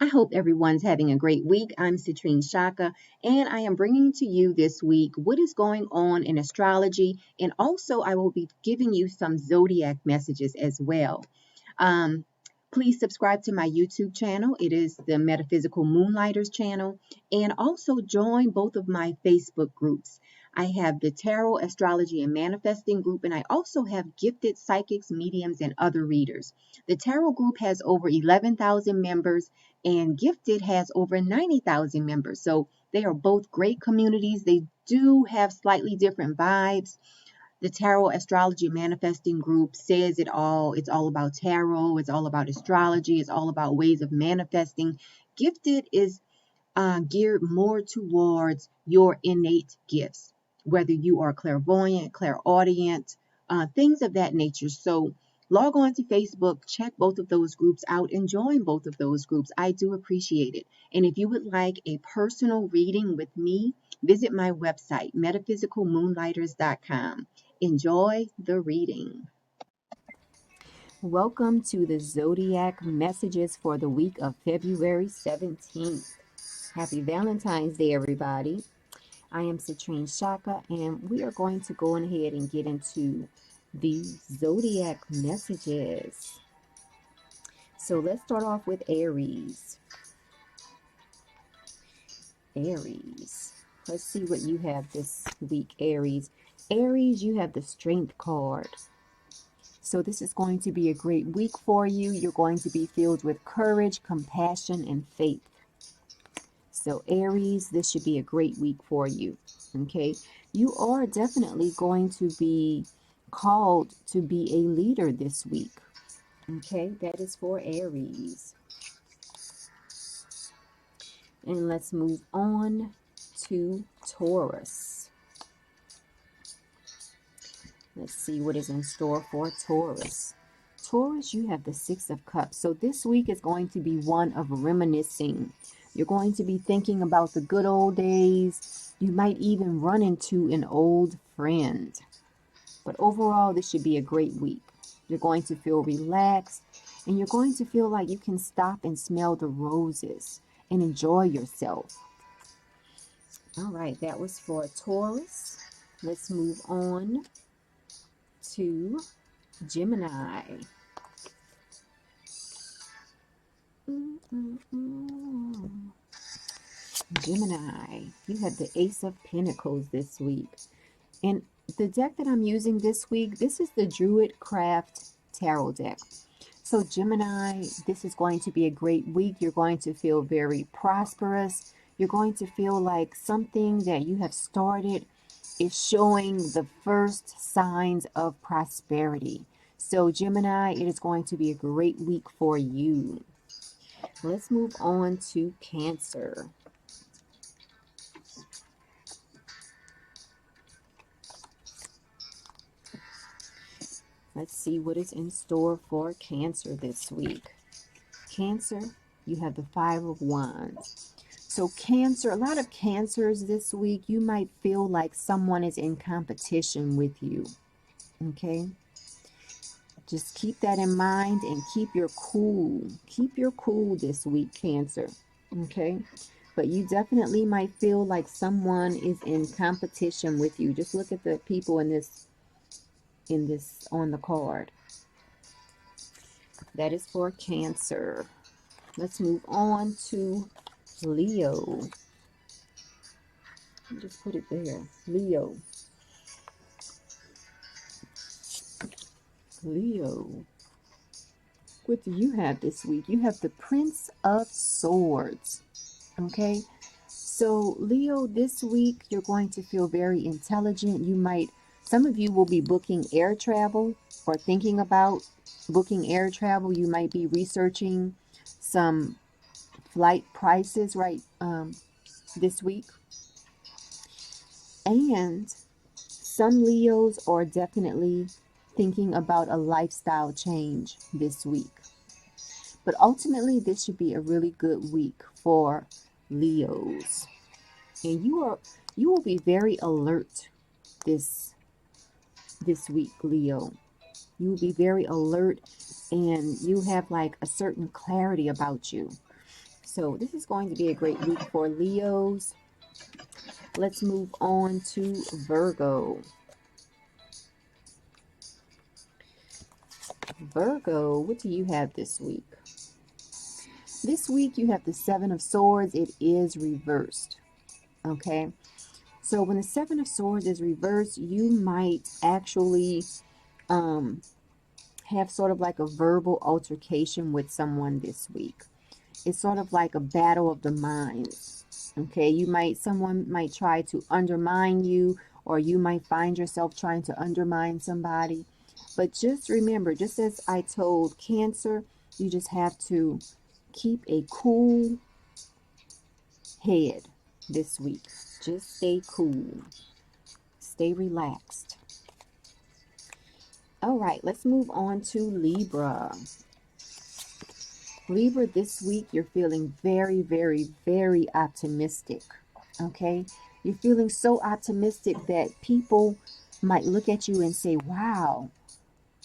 I hope everyone's having a great week. I'm Citrinechaka, and I am bringing to you this week what is going on in astrology, and also I will be giving you some zodiac messages as well. Um, Please subscribe to my YouTube channel. It is the Metaphysical Moonlighters channel, and also join both of my Facebook groups. I have the Tarot, Astrology, and Manifesting group, and I also have Gifted Psychics, Mediums, and Other Readers. The Tarot group has over 11,000 members, and Gifted has over 90,000 members. So they are both great communities. They do have slightly different vibes. The Tarot Astrology Manifesting group says it all. It's all about tarot. It's all about astrology. It's all about ways of manifesting. Gifted is geared more towards your innate gifts, whether you are clairvoyant, clairaudient, things of that nature. So log on to Facebook, check both of those groups out, and join both of those groups. I do appreciate it. And if you would like a personal reading with me, visit my website, metaphysicalmoonlighters.com. Enjoy the reading. Welcome to the Zodiac Messages for the week of February 17th. Happy Valentine's Day, everybody. I am Citrinechaka, and we are going to go ahead and get into the Zodiac Messages. So let's start off with Aries. Aries. Let's see what you have this week, Aries. Aries, you have the Strength card. So this is going to be a great week for you. You're going to be filled with courage, compassion, and faith. So Aries, this should be a great week for you. Okay, you are definitely going to be called to be a leader this week. Okay, that is for Aries. And let's move on to Taurus. Let's see what is in store for Taurus. Taurus, you have the Six of Cups. So this week is going to be one of reminiscing. You're going to be thinking about the good old days. You might even run into an old friend. But overall, this should be a great week. You're going to feel relaxed, and you're going to feel like you can stop and smell the roses and enjoy yourself. All right, that was for Taurus. Let's move on to Gemini. Gemini, you have the Ace of Pentacles this week. And the deck that I'm using this week, this is the Druid Craft Tarot deck. So Gemini, this is going to be a great week. You're going to feel very prosperous. You're going to feel like something that you have started is showing the first signs of prosperity. So Gemini, it is going to be a great week for you. Let's move on to Cancer. Let's see what is in store for Cancer this week. Cancer, you have the Five of Wands. So Cancer, a lot of Cancers this week, you might feel like someone is in competition with you. Okay? Just keep that in mind and keep your cool. Keep your cool this week, Cancer. Okay? But you definitely might feel like someone is in competition with you. Just look at the people in this on the card. That is for Cancer. Let's move on to Leo. Just put it there. Leo. Leo. What do you have this week? You have the Prince of Swords. Okay? So Leo, this week you're going to feel very intelligent. Some of you will be booking air travel or thinking about booking air travel. You might be researching some flight prices this week. And some Leos are definitely thinking about a lifestyle change this week. But ultimately, this should be a really good week for Leos. And you will be very alert this week, Leo. You will be very alert, and you have like a certain clarity about you. So this is going to be a great week for Leos. Let's move on to Virgo. Virgo, what do you have this week? This week you have the Seven of Swords. It is reversed. Okay. So when the Seven of Swords is reversed, you might actually have sort of like a verbal altercation with someone this week. It's sort of like a battle of the minds. Okay, someone might try to undermine you, or you might find yourself trying to undermine somebody. But just remember, just as I told Cancer, you just have to keep a cool head this week. Just stay cool. Stay relaxed. All right, let's move on to Libra. Libra, this week you're feeling very, very, very optimistic. Okay? You're feeling so optimistic that people might look at you and say, wow,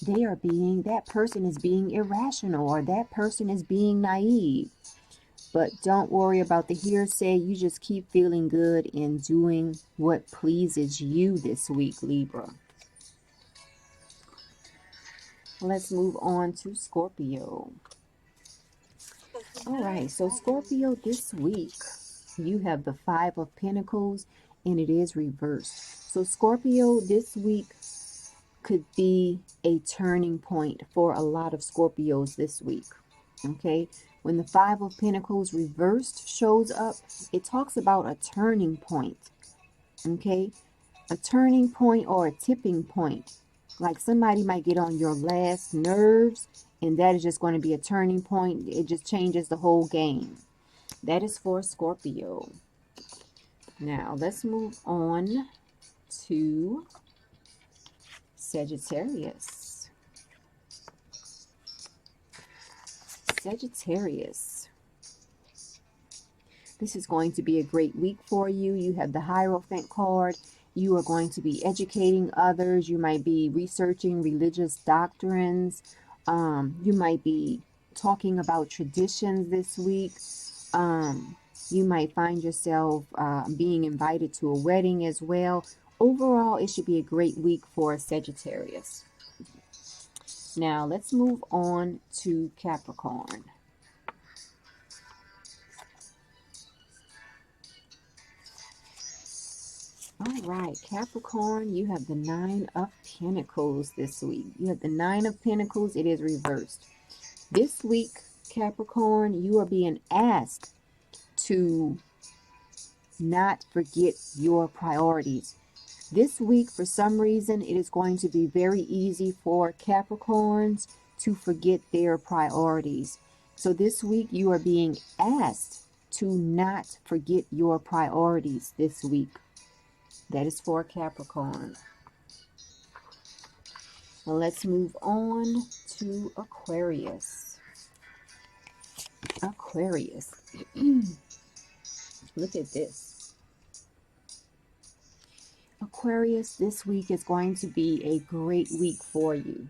that person is being irrational, or that person is being naive. But don't worry about the hearsay. You just keep feeling good and doing what pleases you this week, Libra. Let's move on to Scorpio. All right, so Scorpio, this week you have the Five of Pentacles, and it is reversed. So Scorpio, this week could be a turning point for a lot of Scorpios this week. Okay, when the Five of Pentacles reversed shows up, it talks about a turning point. Okay, a turning point or a tipping point. Like somebody might get on your last nerves, and that is just going to be a turning point. It just changes the whole game. That is for Scorpio. Now, let's move on to Sagittarius. Sagittarius. This is going to be a great week for you. You have the Hierophant card. You are going to be educating others. You might be researching religious doctrines. You might be talking about traditions this week. You might find yourself being invited to a wedding as well. Overall, it should be a great week for Sagittarius. Now, let's move on to Capricorn. All right, Capricorn, you have the Nine of Pentacles this week. You have the Nine of Pentacles. It is reversed. This week, Capricorn, you are being asked to not forget your priorities. This week, for some reason, it is going to be very easy for Capricorns to forget their priorities. So this week, you are being asked to not forget your priorities this week. That is for Capricorn. Well, let's move on to Aquarius. Aquarius. Look at this. Aquarius, this week is going to be a great week for you.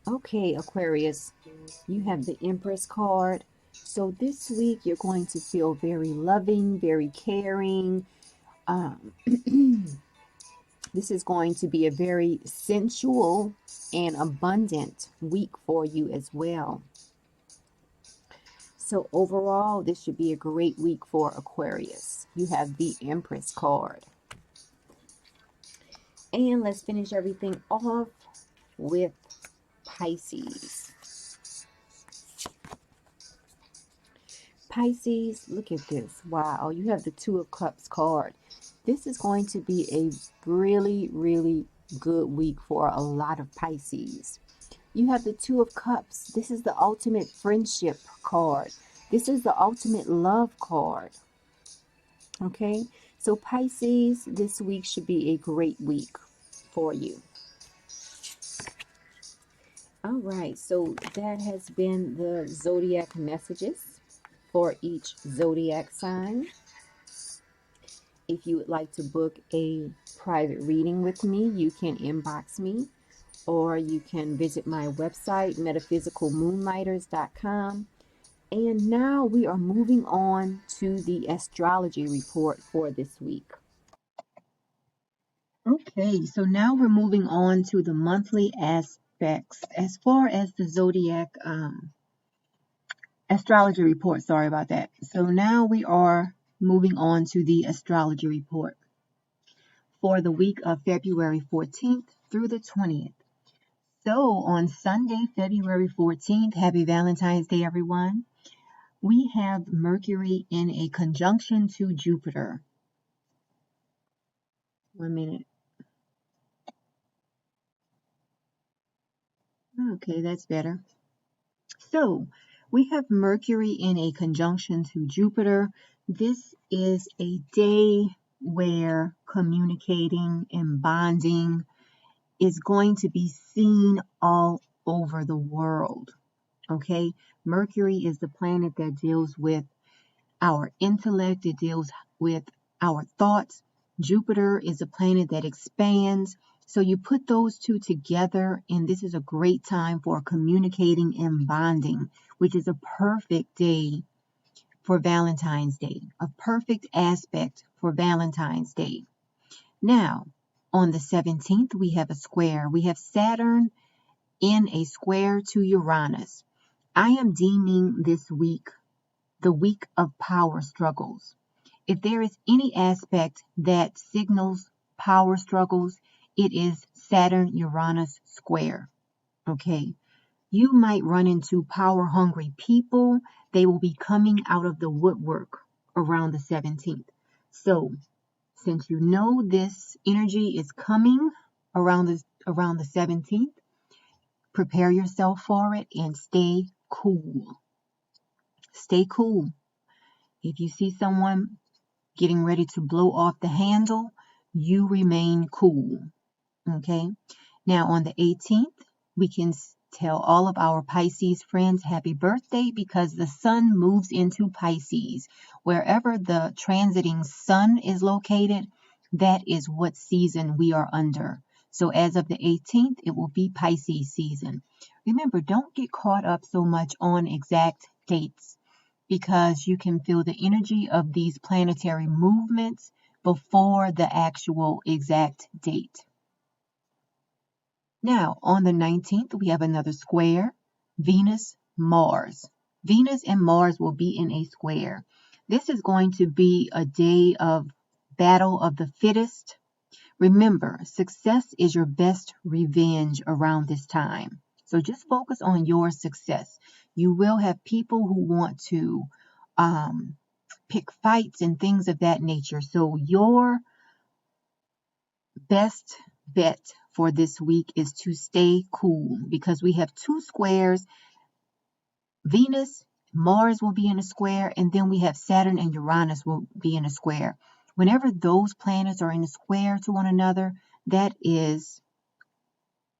Okay, Aquarius, you have the Empress card. So this week you're going to feel very loving, very caring. This is going to be a very sensual and abundant week for you as well. So overall, this should be a great week for Aquarius. You have the Empress card. And let's finish everything off with Pisces. Pisces, look at this. Wow, you have the Two of Cups card. This is going to be a really, really good week for a lot of Pisces. You have the Two of Cups. This is the ultimate friendship card. This is the ultimate love card. Okay, so Pisces, this week should be a great week for you. All right, so that has been the Zodiac Messages for each zodiac sign. If you would like to book a private reading with me, you can inbox me, or you can visit my website, metaphysicalmoonlighters.com. And now we are moving on to the astrology report for this week. Okay, so now we're moving on to the monthly aspects. As far as the zodiac astrology report, sorry about that. So now we are moving on to the astrology report for the week of February 14th through the 20th. So on Sunday, February 14th, happy Valentine's Day, everyone. We have Mercury in a conjunction to Jupiter. 1 minute. Okay, that's better. So we have Mercury in a conjunction to Jupiter. This is a day where communicating and bonding is going to be seen all over the world. Okay, Mercury is the planet that deals with our intellect, it deals with our thoughts. Jupiter is a planet that expands. So you put those two together, and this is a great time for communicating and bonding, which is a perfect day for Valentine's Day, a perfect aspect for Valentine's Day. Now, on the 17th, we have a square. We have Saturn in a square to Uranus. I am deeming this week the week of power struggles. If there is any aspect that signals power struggles, it is Saturn-Uranus square. Okay. You might run into power hungry people. They will be coming out of the woodwork around the 17th. So, since you know this energy is coming around the 17th, prepare yourself for it and stay cool. Stay cool. If you see someone getting ready to blow off the handle, you remain cool. Okay. Now on the 18th, we can tell all of our Pisces friends happy birthday because the sun moves into Pisces. Wherever the transiting sun is located, that is what season we are under. So as of the 18th, it will be Pisces season. Remember, don't get caught up so much on exact dates because you can feel the energy of these planetary movements before the actual exact date. Now, on the 19th, we have another square, Venus, Mars. Venus and Mars will be in a square. This is going to be a day of battle of the fittest. Remember, success is your best revenge around this time. So just focus on your success. You will have people who want to pick fights and things of that nature. So your best bet for this week is to stay cool because we have two squares. Venus, Mars will be in a square, and then we have Saturn and Uranus will be in a square. Whenever those planets are in a square to one another, that is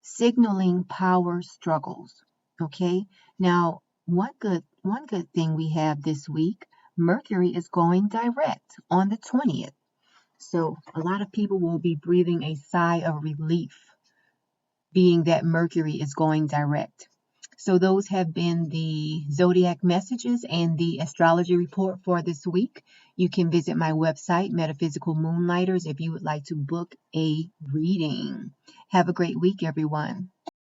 signaling power struggles. Okay? Now, one good thing we have this week, Mercury is going direct on the 20th. So a lot of people will be breathing a sigh of relief, being that Mercury is going direct. So those have been the Zodiac Messages and the astrology report for this week. You can visit my website, Metaphysical Moonlighters, if you would like to book a reading. Have a great week, everyone.